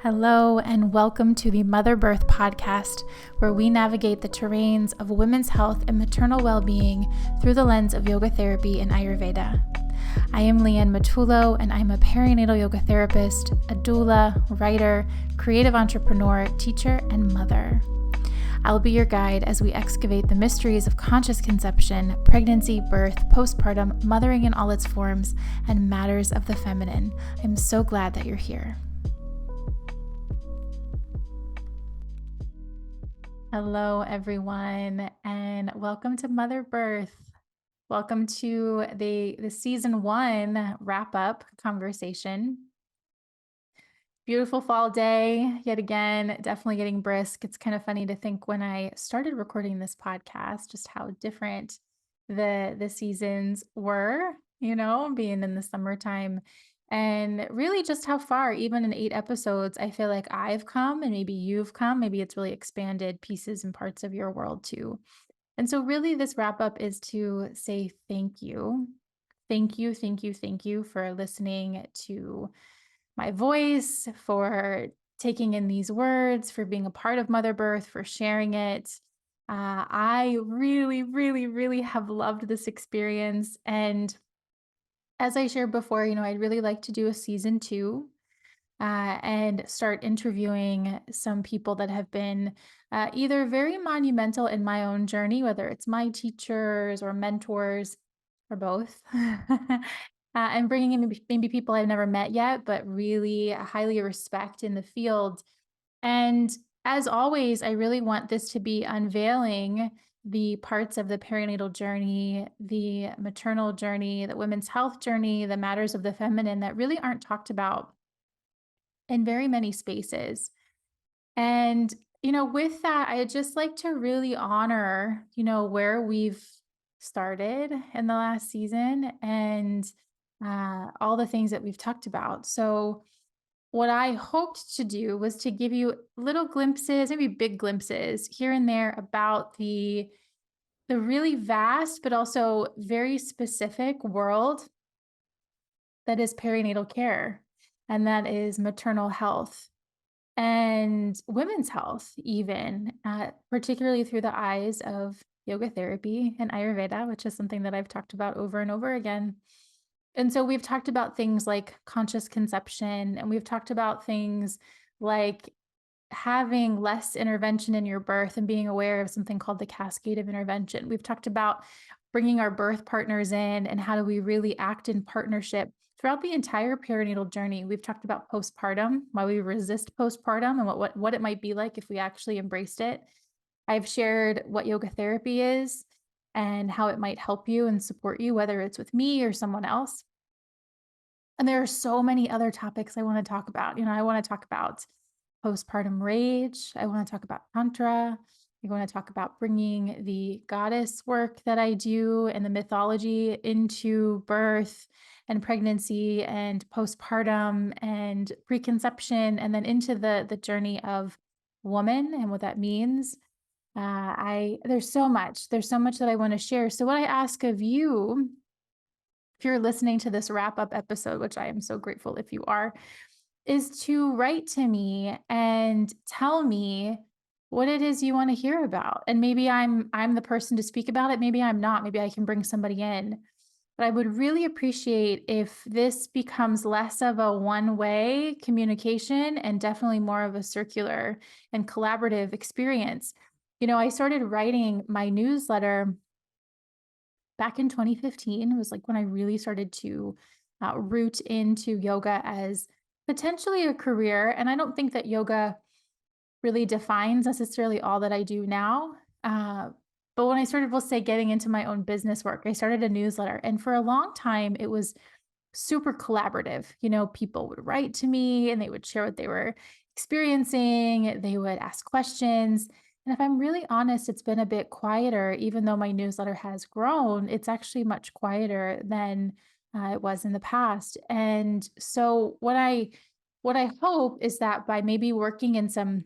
Hello, and welcome to the Mother Birth Podcast, where we navigate the terrains of women's health and maternal well being through the lens of yoga therapy and Ayurveda. I am Leanne Matullo, and I'm a perinatal yoga therapist, a doula, writer, creative entrepreneur, teacher, and mother. I'll be your guide as we excavate the mysteries of conscious conception, pregnancy, birth, postpartum, mothering in all its forms, and matters of the feminine. I'm so glad that you're here. Hello, everyone, and welcome to Mother Birth. Welcome to the season 1 wrap-up conversation. Beautiful fall day, yet again, definitely getting brisk. It's kind of funny to think when I started recording this podcast, just how different the seasons were, being in the summertime. And really just how far, even in 8 episodes, I feel like I've come and maybe you've come. Maybe it's really expanded pieces and parts of your world too. And so really this wrap up is to say thank you. Thank you, thank you, thank you for listening to my voice, for taking in these words, for being a part of Mother Birth, for sharing it. I really, really, really have loved this experience. And as I shared before, I'd really like to do a season 2 and start interviewing some people that have been either very monumental in my own journey, whether it's my teachers or mentors or both, and bringing in maybe people I've never met yet, but really highly respect in the field. And as always, I really want this to be unveiling the parts of the perinatal journey, the maternal journey, the women's health journey, the matters of the feminine that really aren't talked about in very many spaces. And, with that, I just like to really honor, where we've started in the last season and all the things that we've talked about. So, what I hoped to do was to give you little glimpses, maybe big glimpses here and there about the really vast but also very specific world that is perinatal care and that is maternal health and women's health, even, particularly through the eyes of yoga therapy and Ayurveda, which is something that I've talked about over and over again. And so we've talked about things like conscious conception, and we've talked about things like having less intervention in your birth and being aware of something called the cascade of intervention. We've talked about bringing our birth partners in and how do we really act in partnership throughout the entire perinatal journey. We've talked about postpartum, why we resist postpartum and what it might be like if we actually embraced it. I've shared what yoga therapy is and how it might help you and support you, whether it's with me or someone else. And there are so many other topics I want to talk about. I want to talk about postpartum rage. I want to talk about Tantra. I want to talk about bringing the goddess work that I do and the mythology into birth and pregnancy and postpartum and preconception, and then into the journey of woman and what that means. There's so much that I want to share. So what I ask of you, if you're listening to this wrap up episode, which I am so grateful if you are, is to write to me and tell me what it is you want to hear about. And maybe I'm the person to speak about it, maybe I'm not, maybe I can bring somebody in. But I would really appreciate if this becomes less of a one-way communication and definitely more of a circular and collaborative experience. I started writing my newsletter back in 2015. It was like when I really started to root into yoga as potentially a career. And I don't think that yoga really defines necessarily all that I do now. But when I started, we'll say, getting into my own business work, I started a newsletter. And for a long time, it was super collaborative. People would write to me and they would share what they were experiencing, they would ask questions. And if I'm really honest, it's been a bit quieter, even though my newsletter has grown, it's actually much quieter than it was in the past. And so what I hope is that by maybe working in some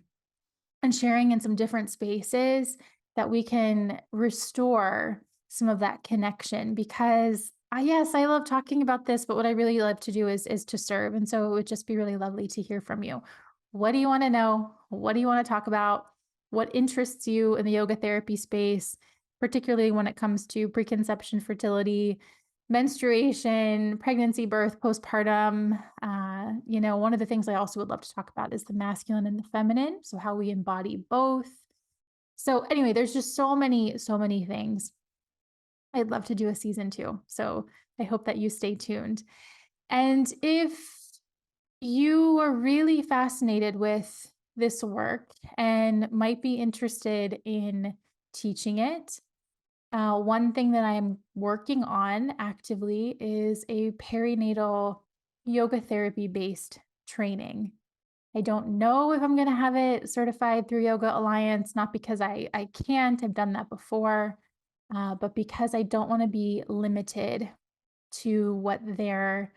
and sharing in some different spaces that we can restore some of that connection because yes, I love talking about this, but what I really love to do is to serve. And so it would just be really lovely to hear from you. What do you want to know? What do you want to talk about? What interests you in the yoga therapy space, particularly when it comes to preconception, fertility, menstruation, pregnancy, birth, postpartum? One of the things I also would love to talk about is the masculine and the feminine. So, how we embody both. So, anyway, there's just so many things. I'd love to do a season two. So, I hope that you stay tuned. And if you are really fascinated with this work and might be interested in teaching it. One thing that I'm working on actively is a perinatal yoga therapy based training. I don't know if I'm going to have it certified through Yoga Alliance, not because I can't, I've done that before, but because I don't want to be limited to what their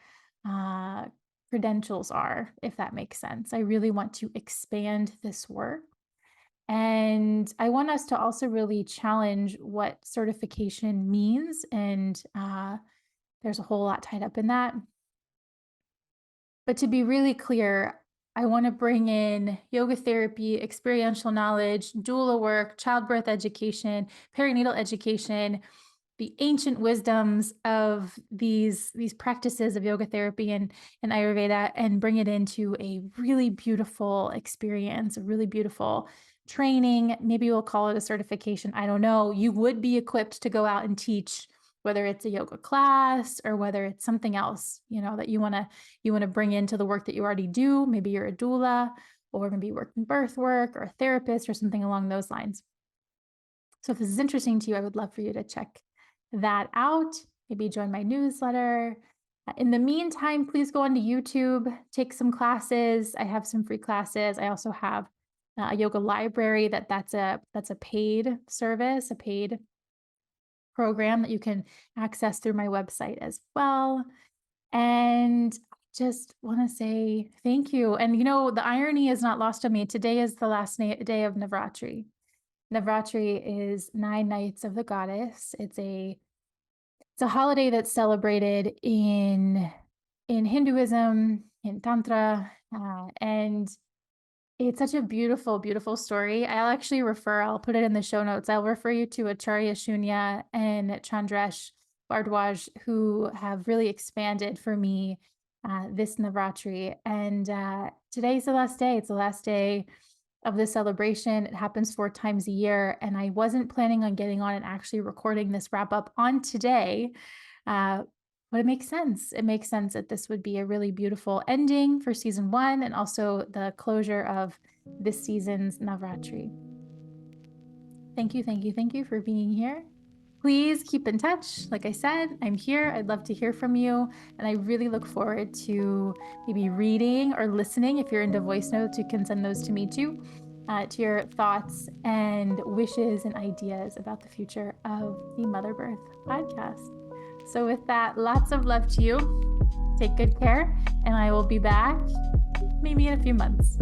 uh, credentials are, if that makes sense. I really want to expand this work. And I want us to also really challenge what certification means. And there's a whole lot tied up in that. But to be really clear, I want to bring in yoga therapy, experiential knowledge, doula work, childbirth education, perinatal education, the ancient wisdoms of these practices of yoga therapy and Ayurveda, and bring it into a really beautiful experience, a really beautiful training. Maybe we'll call it a certification. I don't know. You would be equipped to go out and teach, whether it's a yoga class or whether it's something else, that you want to bring into the work that you already do. Maybe you're a doula, or maybe you work in birth work, or a therapist, or something along those lines. So if this is interesting to you, I would love for you to check that out. Maybe join my newsletter. In the meantime, please go onto YouTube, take some classes. I have some free classes. I also have a yoga library that's a paid service, a paid program that you can access through my website as well. And just want to say thank you. And the irony is not lost on me. Today is the last day of Navratri. Navratri is 9 nights of the goddess. It's a holiday that's celebrated in Hinduism, in Tantra, and it's such a beautiful, beautiful story. I'll put it in the show notes. I'll refer you to Acharya Shunya and Chandresh Bardwaj, who have really expanded for me this Navratri. And today's the last day. It's the last day of the celebration. It happens 4 times a year. And I wasn't planning on getting on and actually recording this wrap up on today. But it makes sense. It makes sense that this would be a really beautiful ending for season 1 and also the closure of this season's Navratri. Thank you, thank you, thank you for being here. Please keep in touch. Like I said, I'm here. I'd love to hear from you. And I really look forward to maybe reading or listening. If you're into voice notes, you can send those to me too, to your thoughts and wishes and ideas about the future of the Mother Birth podcast. So with that, lots of love to you. Take good care, and I will be back maybe in a few months.